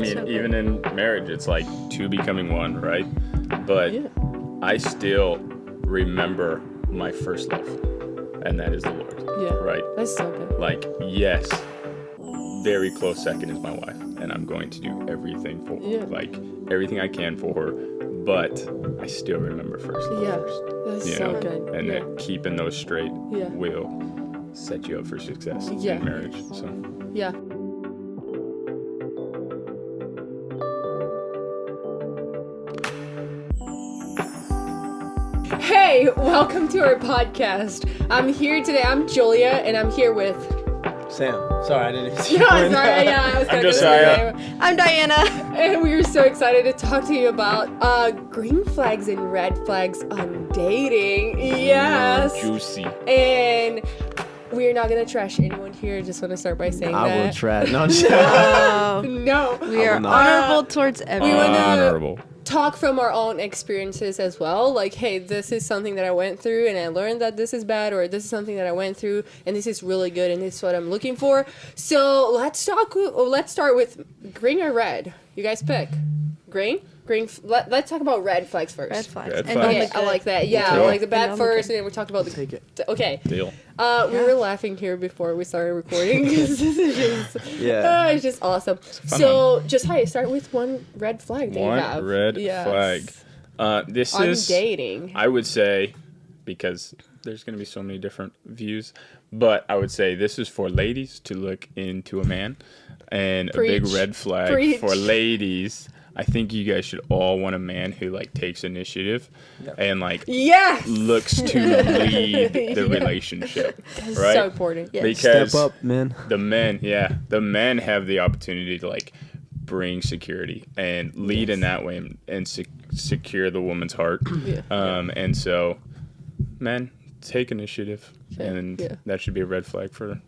I mean, even in marriage, it's like two becoming one, right? But I still remember my first love, and that is the Lord. Yeah. Right? That's so good. Like, yes, very close second is my wife, and I'm going to do everything for her, like everything I can for her, but I still remember first love first. That's so good. And that keeping those straight will set you up for success in marriage. So yeah. Hey, welcome to our podcast. I'm here today. I'm Giulia, and I'm here with Sam. Sorry, I didn't see No, sorry. Yeah, I was I'm Josiah. I'm Diana. And we are so excited to talk to you about green flags and red flags on dating. Yes. Juicy. And we're not going to trash anyone here. Just want to start by saying I that. will trash. No, I'm just No. We are honorable towards everyone. We want to Honorable. talk from our own experiences as well. Like, hey, this is something that I went through and I learned that this is bad, or this is something that I went through and this is really good and this is what I'm looking for. So let's start with green or red. You guys pick. Green? Let's talk about red flags first. Red flags. Red And flags. then Okay, I like that. Yeah, Deal. like the bad And first, and then we talked about the... Take it. Okay. Deal. We were laughing here before we started recording. This is just, it's just awesome. So, Josiah, start with one red flag that you have. One red flag. This On is dating. I would say, because there's going to be so many different views, but I would say this is for ladies to look into a man, and Preach. a big red flag Preach. for ladies. I think you guys should all want a man who like takes initiative and like Yes! looks to lead the relationship, That's right? so important. Yeah. Because Step up, man. the men have the opportunity to like bring security and lead in that way and secure the woman's heart. And so, men, take initiative, and that should be a red flag for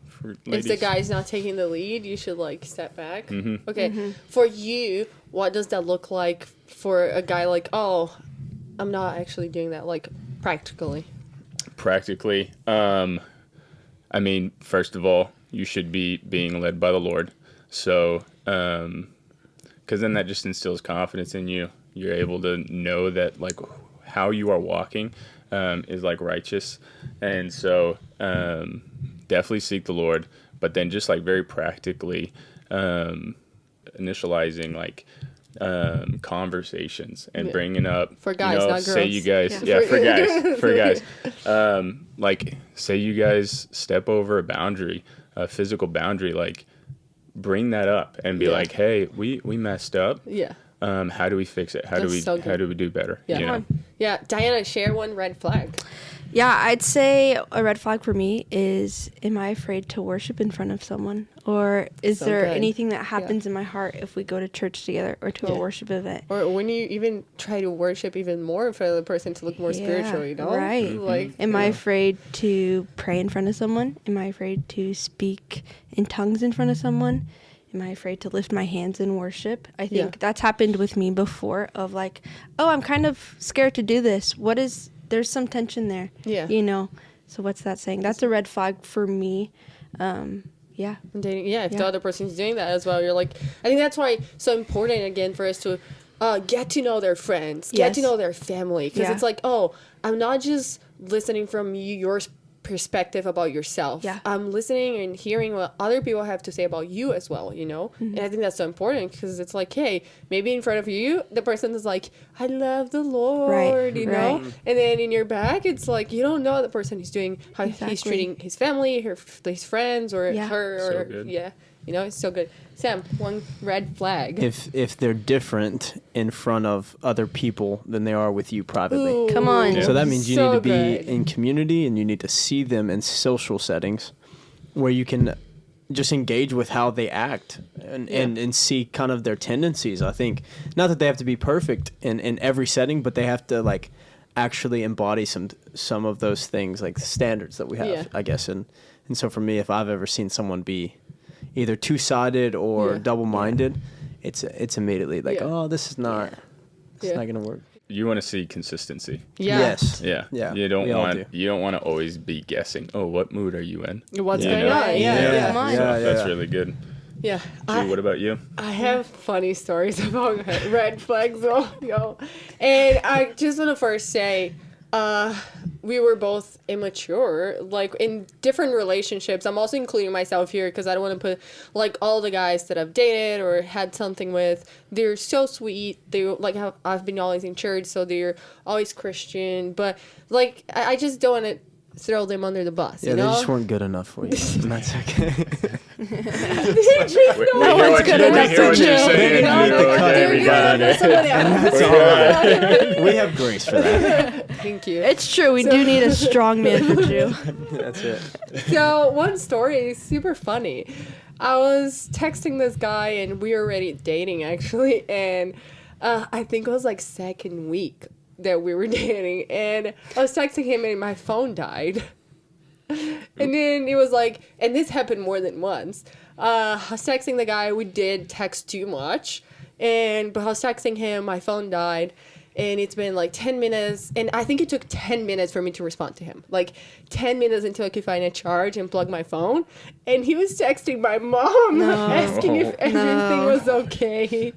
ladies. If the guy's not taking the lead, you should like step back. Mm-hmm. Okay. For you, what does that look like for a guy like, oh, I'm not actually doing that, like practically? Practically, I mean, first of all, you should be being led by the Lord. So, because then that just instills confidence in you. You're able to know that like how you are walking is like righteous. And so definitely seek the Lord, but then just like very practically initializing like conversations and bringing up for guys, not girls. Say you guys, for guys, like say you guys step over a boundary, a physical boundary, like bring that up and be like, hey, we messed up. Yeah. How do we fix it? How do we do better? Yeah. You know? Yeah. Diana, share one red flag. Yeah, I'd say a red flag for me is, am I afraid to worship in front of someone? Or is there anything that happens in my heart if we go to church together or to a worship event? Or when you even try to worship even more for the person to look more spiritual, you know? Right. Mm-hmm. Like, am I afraid to pray in front of someone? Am I afraid to speak in tongues in front of someone? Am I afraid to lift my hands in worship? I think that's happened with me before of like, oh, I'm kind of scared to do this. There's some tension there. Yeah. You know, so what's that saying? That's a red flag for me. Yeah. Dating, if the other person's doing that as well, you're like, I think that's why it's so important again for us to get to know their friends, get to know their family. Because it's like, oh, I'm not just listening from your perspective about yourself. Yeah. I'm listening and hearing what other people have to say about you as well, you know? Mm-hmm. And I think that's so important because it's like, hey, maybe in front of you, the person is like, I love the Lord, you know? And then in your back, it's like, you don't know the person is doing, how he's treating his family, his friends, or her, or, you know, it's so good. Sam, one red flag. If they're different in front of other people than they are with you privately. Ooh, come on. So that means you need to be in community and you need to see them in social settings where you can just engage with how they act and see kind of their tendencies. I think not that they have to be perfect in every setting, but they have to like actually embody some of those things, like the standards that we have, I guess. And so for me, if I've ever seen someone be either two-sided or double-minded, it's immediately like, oh, this is not not gonna work. You want to see consistency. Yeah. Yes. Yeah. You don't want to always be guessing. Oh, what mood are you in? What's going on? That's really good. Yeah. What about you? I have funny stories about red flags, though, yo. And I just want to first say, we were both immature, like in different relationships. I'm also including myself here because I don't want to put like all the guys that I've dated or had something with. They're so sweet. They like I've been always in church, so they're always Christian. But like I just don't want to throw them under the bus. Yeah, you know? they just weren't good enough for you. And that's okay. No one's good enough for you. That's all right. We have grace for that. Thank you. It's true. We do need a strong man for Jew. That's it. So one story is super funny. I was texting this guy and we were already dating actually, and I think it was like second week that we were dating, and I was texting him and my phone died. And then it was like, and this happened more than once. I was texting the guy, we did text too much, but I was texting him, my phone died, and it's been like 10 minutes, and I think it took 10 minutes for me to respond to him. Like 10 minutes until I could find a charge and plug my phone, and he was texting my mom asking if everything was okay.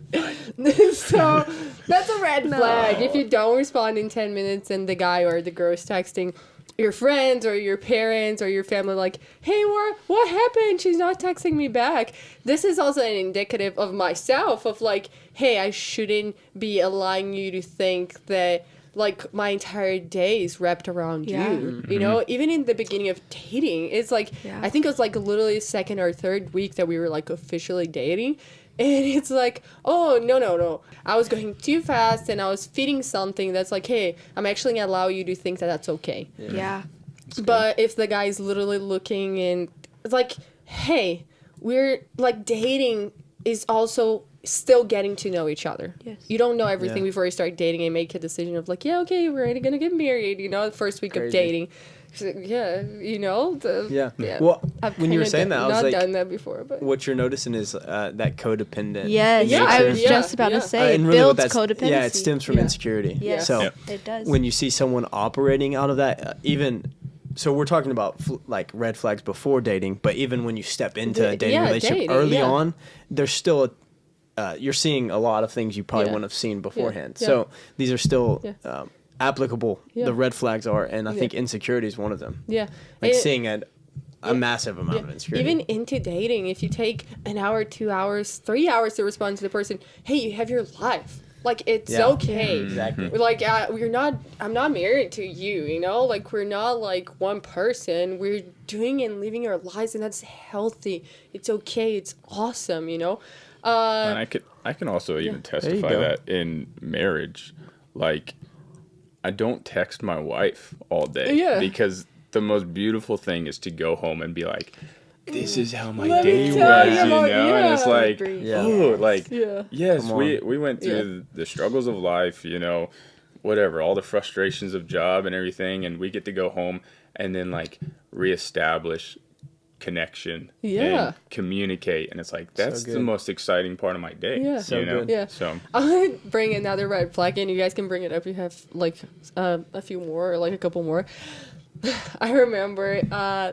So that's a red flag. If you don't respond in 10 minutes and the guy or the girl is texting your friends or your parents or your family like, hey, what happened? She's not texting me back. This is also an indicative of myself of like, hey, I shouldn't be allowing you to think that like my entire day is wrapped around you. Mm-hmm. You know, even in the beginning of dating, it's like, I think it was like literally second or third week that we were like officially dating. And it's like, oh, no. I was going too fast and I was feeding something that's like, hey, I'm actually going to allow you to think that that's okay. Yeah. But if the guy's literally looking and it's like, hey, we're like dating is also still getting to know each other. Yes. You don't know everything before you start dating and make a decision of like, yeah, okay, we're going to get married, you know, the first week of dating. So, yeah, you know. Well, I've when you were kinda saying that, I was not like, done that before, but what you're noticing is that codependent. Yes, Yeah, I was yeah, just about yeah. to say, it and really what builds that's- codependency. Yeah, it stems from Yeah. insecurity. Yeah. So It does. when you see someone operating out of that, so we're talking about like red flags before dating, but even when you step into a dating relationship early on, there's still you're seeing a lot of things you probably wouldn't have seen beforehand. Yeah. So these are still applicable. Yeah. The red flags are, and I think insecurity is one of them. Yeah. Like seeing a massive amount of insecurity. Even into dating, if you take an hour, 2 hours, 3 hours to respond to the person, hey, you have your life. Like, it's okay. Exactly. Like, I'm not married to you, you know? Like, we're not, like, one person. We're doing and living our lives, and that's healthy. It's okay. It's awesome, you know? And I can also even testify go. that in marriage, like, I don't text my wife all day. Yeah. Because the most beautiful thing is to go home and be like, this is how my Let me day was, tell you you know? about- And it's like, Yeah. oh, like, Yeah. yes, Come on. we went through the struggles of life, you know, whatever, all the frustrations of job and everything, and we get to go home and then, like, reestablish connection and communicate, and it's like, that's the most exciting part of my day. Yeah. So you know? good. Yeah. So I'm going to bring another red flag in. You guys can bring it up if you have, like, a few more or, like, a couple more. I remember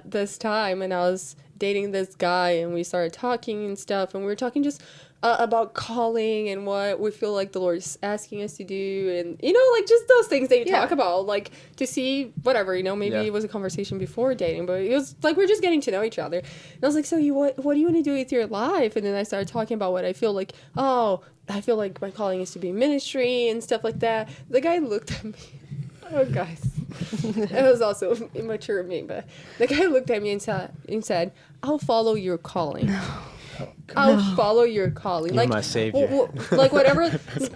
this time, and I was dating this guy, and we started talking and stuff, and we were talking just about calling and what we feel like the Lord is asking us to do, and, you know, like, just those things that you talk about, like, to see whatever, you know, maybe it was a conversation before dating, but it was, like, we're just getting to know each other. And I was like, so what do you want to do with your life? And then I started talking about what I feel like, I feel like my calling is to be ministry and stuff like that. The guy looked at me. Oh, guys. It was also immature of me, but the guy looked at me and said, I'll follow your calling. I'll follow your calling. You're Like, my savior. like whatever,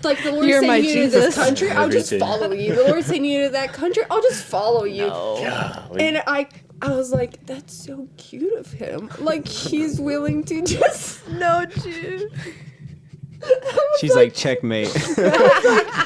like the Lord You're sent my you to Jesus. this country, I'll just Everything. follow you. The Lord sent you to that country, I'll just follow you. And I was like, that's so cute of him. Like, he's willing to just Jew. She's like, checkmate.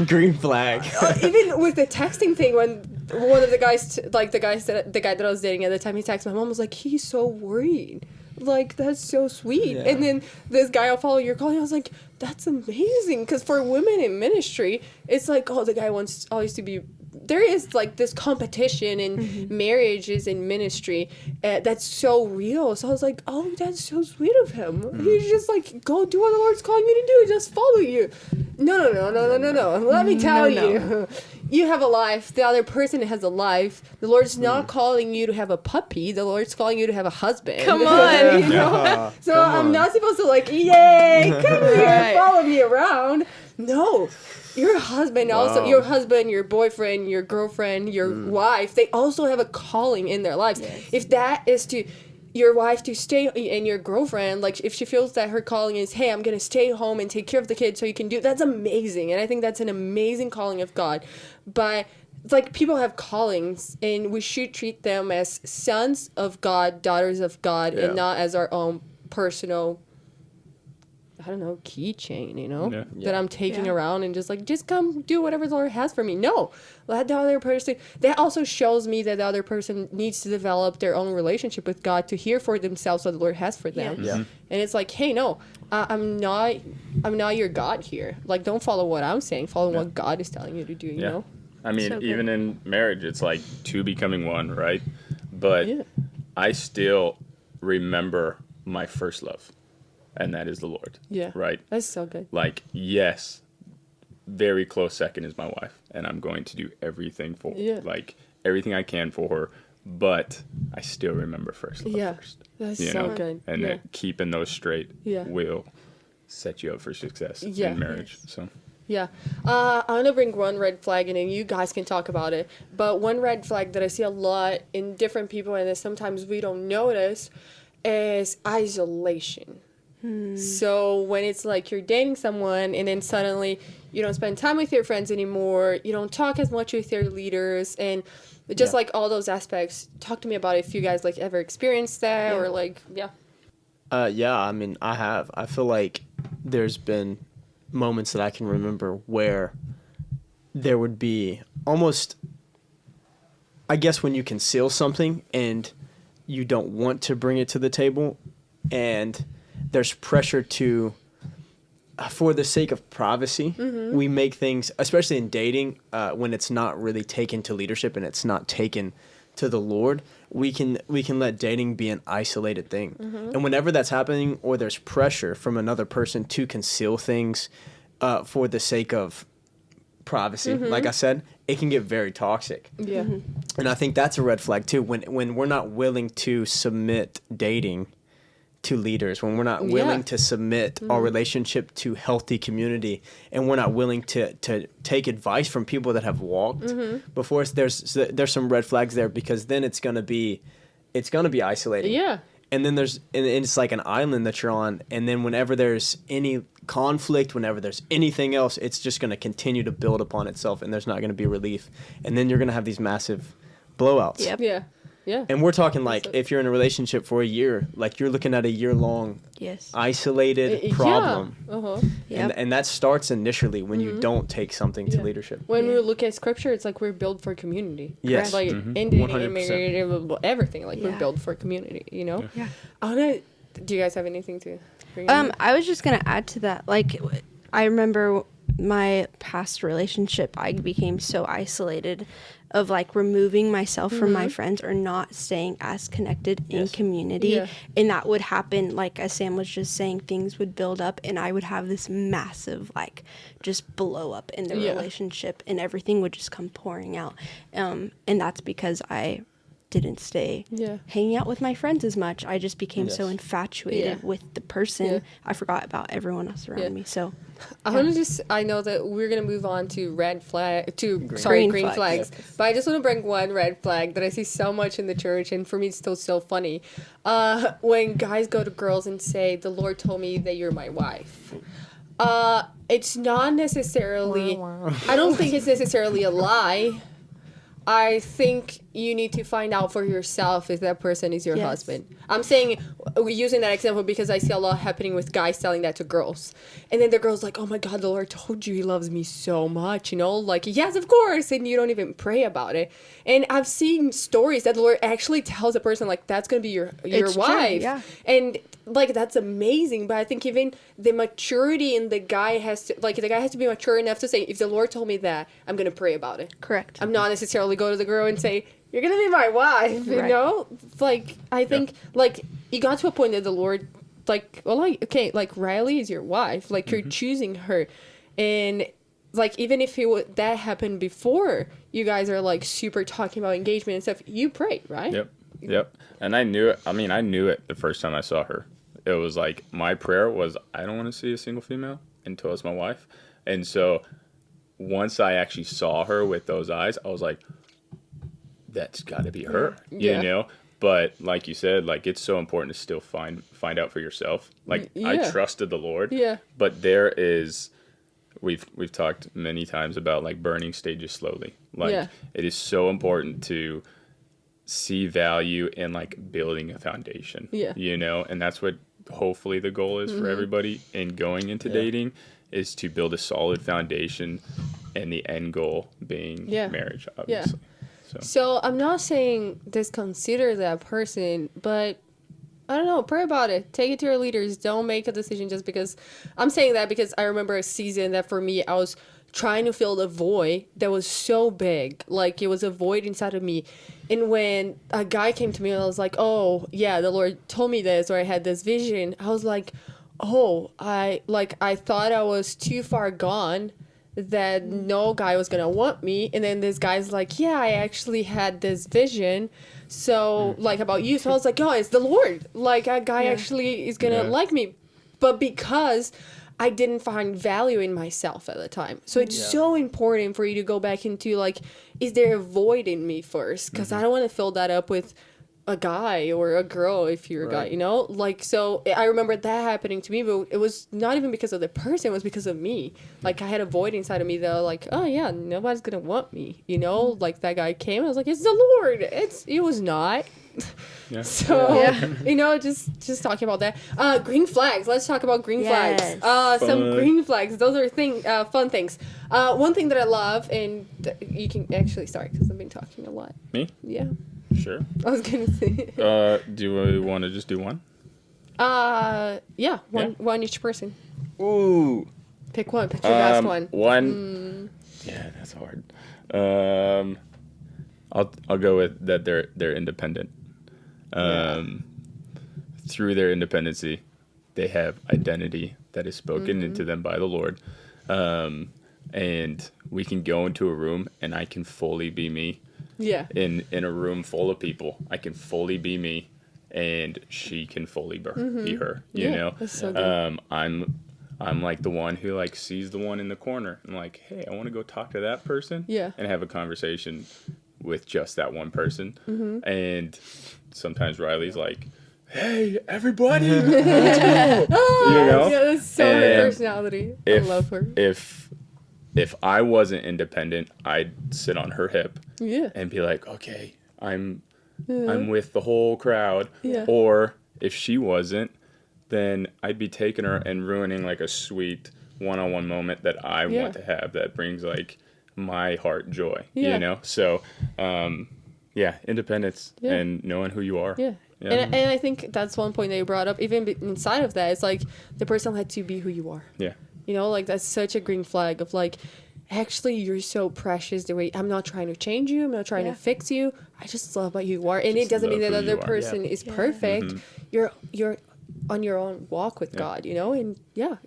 Green flag. Even with the texting thing, when one of the guys, the guy that I was dating at the time, he texted my mom, was like, he's so worried. Like, that's so sweet. Yeah. And then this guy, I'll follow your calling. I was like, that's amazing. Because for women in ministry, it's like, oh, the guy wants always to be there is like this competition in marriages and ministry that's so real. So I was like, oh, that's so sweet of him. He's just like, go do what the Lord's calling you to do. Just follow you. No. Let me tell you. You have a life. The other person has a life. The Lord's not calling you to have a puppy. The Lord's calling you to have a husband. Come on. You know? So I'm not supposed to like, yay, come here, follow me around. No. Your husband also, your husband, your boyfriend, your girlfriend, your wife, they also have a calling in their lives. Yes. If that is to your wife to stay, and your girlfriend, like if she feels that her calling is, hey, I'm going to stay home and take care of the kids so you can do, that's amazing. And I think that's an amazing calling of God. But it's like people have callings and we should treat them as sons of God, daughters of God, and not as our own personal, I don't know, keychain, you know, that I'm taking around and just come do whatever the Lord has for me. No, let the other person, that also shows me that the other person needs to develop their own relationship with God to hear for themselves what the Lord has for them. Yeah. And it's like, hey, no, I'm not your God here. Like, don't follow what I'm saying. Follow what God is telling you to do, you know? I mean, so even in marriage, it's like two becoming one, right? But I still remember my first love. And that is the Lord. Yeah. Right? That's so good. Like, yes, very close second is my wife. And I'm going to do everything for her. Like, everything I can for her. But I still remember first love first. That's so good. And that keeping those straight will set you up for success in marriage. So. Yeah. I'm going to bring one red flag, and then you guys can talk about it. But one red flag that I see a lot in different people, and that sometimes we don't notice, is isolation. So when it's like you're dating someone and then suddenly you don't spend time with your friends anymore, you don't talk as much with your leaders, and just like all those aspects. Talk to me about it if you guys like ever experienced that or like, I mean, I have. I feel like there's been moments that I can remember where there would be almost, I guess, when you conceal something and you don't want to bring it to the table, and there's pressure to, for the sake of privacy, we make things, especially in dating, when it's not really taken to leadership and it's not taken to the Lord, we can let dating be an isolated thing. And whenever that's happening, or there's pressure from another person to conceal things for the sake of privacy, like I said, it can get very toxic. Yeah. And I think that's a red flag too, when we're not willing to submit dating to leaders, when we're not willing to submit our relationship to healthy community, and we're not willing to take advice from people that have walked before us, there's some red flags there, because then it's gonna be isolating. Yeah. And then it's like an island that you're on, and then whenever there's any conflict, whenever there's anything else, it's just gonna continue to build upon itself, and there's not gonna be relief, and then you're gonna have these massive blowouts. Yep. Yeah. Yeah. And we're talking like if you're in a relationship for a year, like you're looking at a year-long isolated problem. And that starts initially when you don't take something to leadership. When we look at scripture, it's like we're built for community. Yes. Like in dating and marriage, everything, like we're built for community, you know? Yeah. Do you guys have anything to bring in? I was just going to add to that. Like, I remember my past relationship, I became so isolated of like removing myself from my friends or not staying as connected in community. And that would happen, like as Sam was just saying, things would build up and I would have this massive like just blow up in the relationship, and everything would just come pouring out. And that's because I didn't stay hanging out with my friends as much. I just became so infatuated with the person, I forgot about everyone else around me. So I know that we're gonna move on to green flags. But I just want to bring one red flag that I see so much in the church, and for me it's still so funny. When guys go to girls and say, "The Lord told me that you're my wife." It's not necessarily. I don't think it's necessarily a lie. I think you need to find out for yourself if that person is your husband. I'm saying, using that example because I see a lot happening with guys telling that to girls. And then the girl's like, oh my God, the Lord told you he loves me so much, you know? Like, yes, of course. And you don't even pray about it. And I've seen stories that the Lord actually tells a person, like, that's going to be your wife. True, yeah. And, like, that's amazing. But I think even the maturity in the guy has to be mature enough to say, if the Lord told me that, I'm going to pray about it. Correct. I'm not necessarily go to the girl and say, you're going to be my wife, you know? Like, I think, like, you got to a point that the Lord, like, well, like, okay, like, Riley is your wife. Like, you're choosing her. And, like, even if that happened before you guys are, like, super talking about engagement and stuff, you prayed, right? Yep. And I knew it. I mean, I knew it the first time I saw her. It was like, my prayer was, I don't want to see a single female until it's my wife. And so once I actually saw her with those eyes, I was like, that's got to be her, you know? But like you said, like, it's so important to still find out for yourself. Like, I trusted the Lord, but there is, we've talked many times about, like, burning stages slowly. Like, it is so important to see value in, like, building a foundation, you know? And that's what hopefully the goal is for everybody in going into dating, is to build a solid foundation, and the end goal being marriage, obviously. So I'm not saying disconsider that person, but I don't know, pray about it. Take it to your leaders. Don't make a decision just because. I'm saying that because I remember a season that for me, I was trying to fill the void that was so big. Like, it was a void inside of me. And when a guy came to me and I was like, oh, yeah, the Lord told me this, or I had this vision, I was like, oh, I thought I was too far gone, that no guy was gonna want me. And then this guy's like, yeah, I actually had this vision, so like, about you. So I was like, oh, it's the Lord, like, a guy actually is gonna like me. But because I didn't find value in myself at the time, so it's so important for you to go back into, like, is there a void in me first? Because I don't want to fill that up with a guy or a girl if you're a guy, you know? Like, so I remember that happening to me, but it was not even because of the person, it was because of me. Like, I had a void inside of me that, like, oh yeah, nobody's gonna want me, you know? Like, that guy came, I was like, it's the Lord. It was not. So, you know, just talking about that. Green flags. Let's talk about green flags. Some green flags. Those are fun things. One thing that I love, and you can actually start because I've been talking a lot. Me? Yeah. Sure. I was gonna say. Do we want to just do one? Yeah. One each person. Ooh. Pick one. Pick your best one. One. Yeah, that's hard. I'll go with that. They're independent. Through their independency, they have identity that is spoken into them by the Lord. And we can go into a room and I can fully be me. Yeah. In a room full of people, I can fully be me, and she can fully be her. You know. That's so good. I'm like the one who, like, sees the one in the corner and, like, hey, I want to go talk to that person. Yeah. And have a conversation with just that one person. And sometimes Riley's like, hey, everybody, let's go. You know? Yeah, that's so her personality. I love her. If I wasn't independent, I'd sit on her hip and be like, okay, I'm with the whole crowd. Yeah. Or if she wasn't, then I'd be taking her and ruining, like, a sweet one-on-one moment that I want to have that brings, like, my heart joy, you know? So, independence and knowing who you are. Yeah. And I think that's one point that you brought up. Even inside of that, it's like the person had to be who you are. Yeah. You know, like, that's such a green flag of, like, actually, you're so precious the way, I'm not trying to change you. I'm not trying to fix you. I just love how you are. And it doesn't mean that the other person is perfect. You're on your own walk with God, you know, and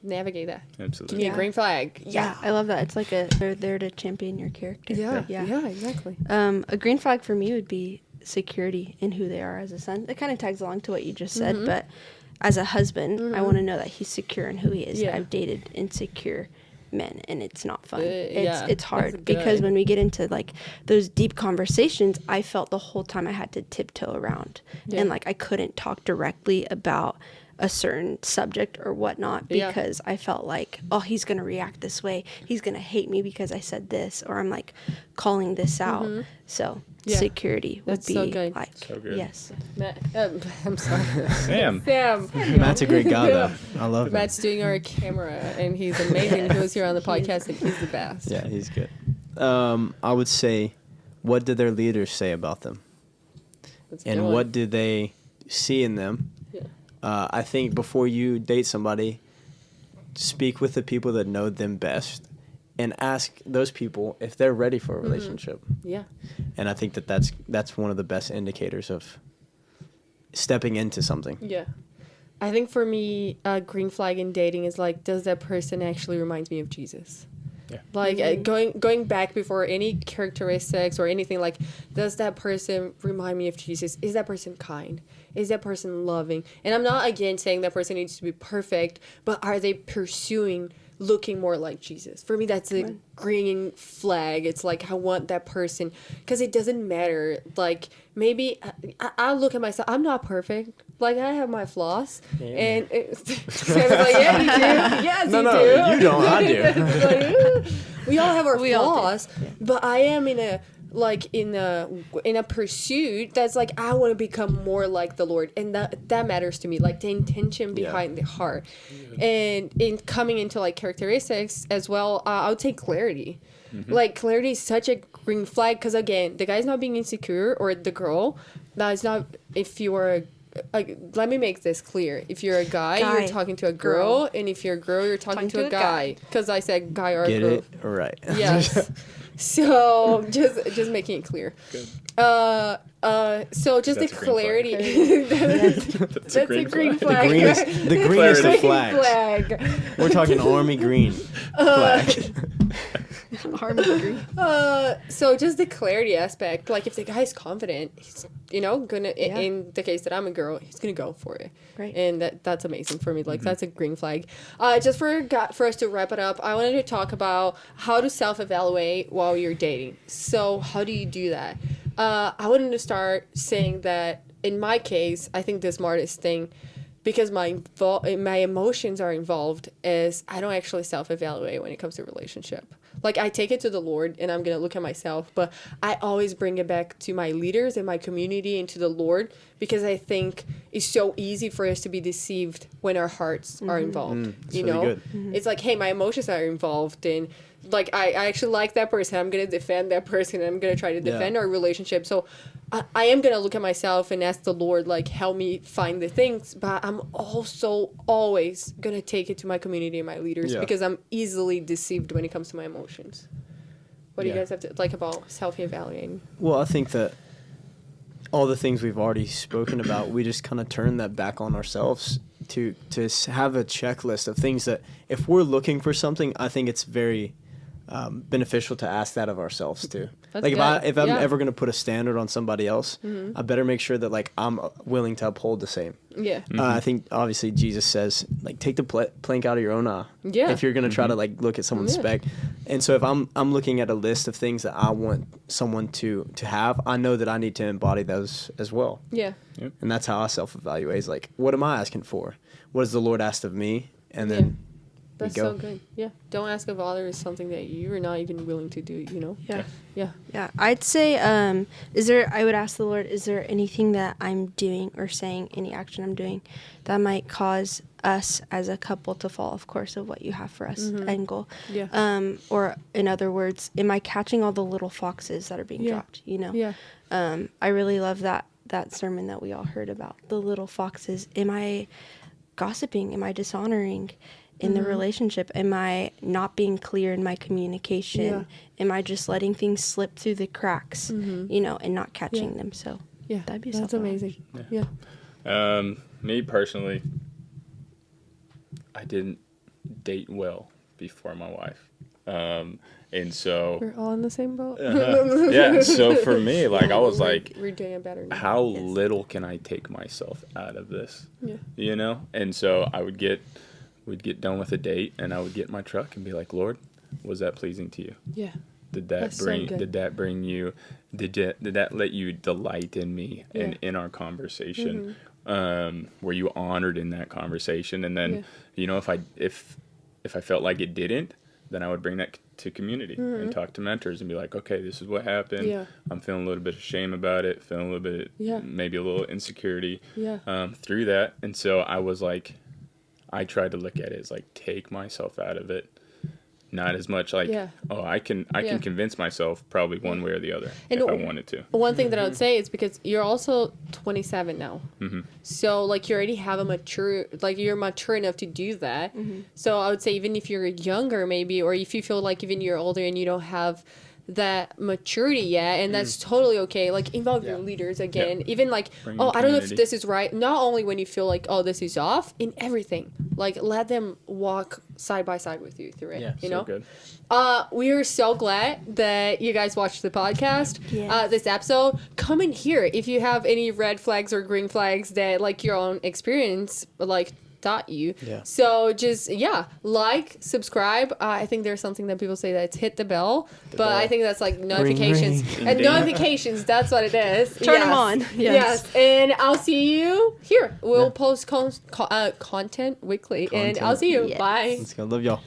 navigate that. Absolutely. Give me a green flag. Yeah. I love that. It's like they're there to champion your character. Yeah, exactly. A green flag for me would be security in who they are as a son. It kind of tags along to what you just said, but as a husband, I want to know that he's secure in who he is. I've dated insecure men, and it's not fun. It's hard because when we get into, like, those deep conversations, I felt the whole time I had to tiptoe around, and, like, I couldn't talk directly about a certain subject or whatnot because I felt like, oh, he's going to react this way. He's going to hate me because I said this, or I'm like calling this out. So security would be like, yes. Matt, I'm sorry. Sam. Matt's a great guy, though. I love him. Matt's doing our camera, and he's amazing. He was here on the podcast, and he's the best. Yeah, he's good. I would say, what did their leaders say about them? And what did they see in them? I think before you date somebody, speak with the people that know them best and ask those people if they're ready for a relationship. Yeah. And I think that's one of the best indicators of stepping into something. Yeah. I think for me, a green flag in dating is like, does that person actually remind me of Jesus? Yeah. Like going back before any characteristics or anything, like, does that person remind me of Jesus? Is that person kind? Is that person loving? And I'm not, again, saying that person needs to be perfect, but are they pursuing looking more like Jesus? For me, that's a green flag. It's like, I want that person, because it doesn't matter. Like, maybe I look at myself. I'm not perfect. Like, I have my flaws. Yeah. And Sam was like, yeah, you do. Yes, no, do. You don't. I do. We all have our flaws, but I am in a pursuit that's like, I want to become more like the Lord, and that matters to me, like the intention behind the heart. And in coming into like characteristics as well, I would say clarity. Like, clarity is such a green flag, because again, the guy's not being insecure, or the girl, that's not. If you are let me make this clear. If you're a guy, you're talking to a girl, and if you're a girl, you're talking to a guy. Because I said guy or Get girl. it right. Yes. So just making it clear. Good. So just the clarity. That's a green flag. The green is the flag. We're talking army green flag. Army green. So just the clarity aspect. Like, if the guy's confident, he's gonna. In the case that I'm a girl, he's gonna go for it. Right. And that's amazing for me. Like, that's a green flag. Just for us to wrap it up, I wanted to talk about how to self-evaluate while you're dating. So how do you do that? I wanted to start saying that in my case, I think the smartest thing, because my emotions are involved, is I don't actually self-evaluate when it comes to relationship. Like, I take it to the Lord, and I'm going to look at myself, but I always bring it back to my leaders and my community and to the Lord, because I think it's so easy for us to be deceived when our hearts are involved. Really good. It's like, hey, my emotions are involved, and like, I actually like that person. I'm going to defend that person, and I'm going to try to defend our relationship. So I am going to look at myself and ask the Lord, like, help me find the things, but I'm also always going to take it to my community and my leaders, because I'm easily deceived when it comes to my emotions. What do you guys have to like about self-evaluating? Well, I think that all the things we've already spoken about, we just kind of turn that back on ourselves to have a checklist of things that, if we're looking for something, I think it's very beneficial to ask that of ourselves too. That's like, good. if I'm ever going to put a standard on somebody else, I better make sure that, like, I'm willing to uphold the same. Yeah. I think obviously Jesus says, like, take the plank out of your own eye. Yeah. If you're going to try to, like, look at someone's spec. And so if I'm looking at a list of things that I want someone to have, I know that I need to embody those as well. Yeah. Yep. And that's how I self-evaluate. Is like, what am I asking for? What does the Lord ask of me? And then that's so good. Yeah. Don't ask of others something that you're not even willing to do, Yeah. I'd say, I would ask the Lord, is there anything that I'm doing or saying, any action I'm doing that might cause us as a couple to fall off course of what you have for us, end goal? Yeah. Or in other words, am I catching all the little foxes that are being dropped, Yeah. I really love that sermon that we all heard about, the little foxes. Am I gossiping? Am I dishonoring in the relationship? Am I not being clear in my communication? Am I just letting things slip through the cracks, and not catching them? So that'd be that's amazing. Me personally, I didn't date well before my wife. And so we're all in the same boat. So for me, like, I was like, we're doing it better now. how little can I take myself out of this? And so we'd get done with a date, and I would get in my truck and be like, Lord, was that pleasing to you? Did that bring you, did that let you delight in me and in our conversation? Were you honored in that conversation? And then, if I felt like it didn't, then I would bring that to community and talk to mentors and be like, okay, this is what happened. Yeah. I'm feeling a little bit of shame about it, feeling a little bit, maybe a little insecurity through that. And so I was like, I tried to look at it as like, take myself out of it. Not as much like, I can convince myself probably one way or the other if I wanted to. One thing that I would say is because you're also 27 now. Mm-hmm. So, like, you already have you're mature enough to do that. Mm-hmm. So I would say even if you're younger maybe, or if you feel like even you're older and you don't have that maturity yet, and that's totally okay. Like, involve your leaders again. Even like, I don't know if this is right. Not only when you feel like, this is off, in everything. Like, let them walk side by side with you through it. Yeah, you so know. Good. We are so glad that you guys watched the podcast. Yes. This episode. Comment here if you have any red flags or green flags that like your own experience like taught you. Yeah. So just like, subscribe. I think there's something that people say that it's hit the bell, but I think that's like notifications. Ring. And notifications, that's what it is. Turn them on. Yes. And I'll see you here. We'll post content weekly. And I'll see you. Yes. Bye. Let's go. Love y'all.